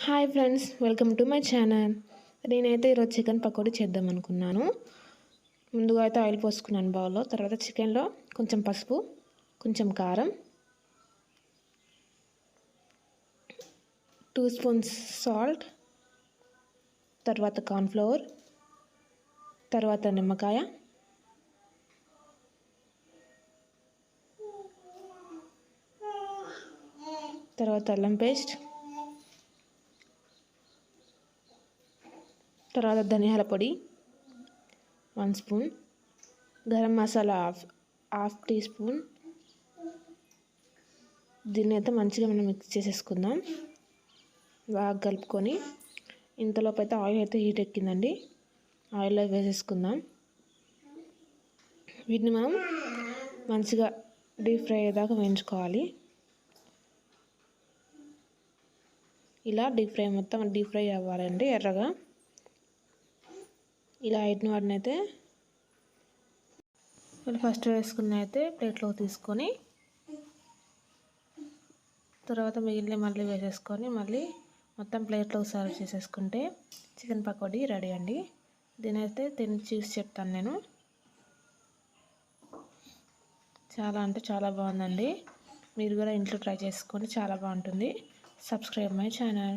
Hi friends, welcome to my channel. నేనైతే ఈరోజు chicken pakodi చేద్దాం అనుకున్నాను. ముందుగా అయితే ఆయిల్ పోసుకున్నాను బౌల్లో. తర్వాత చికెన్లో కొంచెం పసుపు, కొంచెం కారం, 2 స్పూన్స్ సాల్ట్, తర్వాత కార్న్ఫ్లవర్, తర్వాత నిమ్మకాయ, తర్వాత అల్లం పేస్ట్, తర్వాత ధనియాల పొడి 1 spoon, garam masala half teaspoon. దీన్ని అయితే మంచిగా మనం మిక్స్ చేసేసుకుందాం, బాగా కలుపుకొని. ఇంతలోపు అయితే ఆయిల్ అయితే హీట్ ఎక్కిందండి, ఆయిల్లో వేసేసుకుందాం. వీటిని మనం మంచిగా డీప్ ఫ్రై అయ్యేదాకా వేయించుకోవాలి. ఇలా మొత్తం డీప్ ఫ్రై అవ్వాలండి ఎర్రగా. ఇలా అయిన వాటిని అయితే ఫస్ట్ వేసుకున్న అయితే ప్లేట్లో తీసుకొని, తర్వాత మిగిలిన మళ్ళీ వేసేసుకొని మళ్ళీ మొత్తం ప్లేట్లో సర్వ్ చేసేసుకుంటే చికెన్ పకోడీ రెడీ అండి. దీని అయితే తిని చూసి చెప్తాను నేను. చాలా అంటే చాలా బాగుందండి. మీరు కూడా ఇంట్లో ట్రై చేసుకొని చాలా బాగుంటుంది. Subscribe my channel.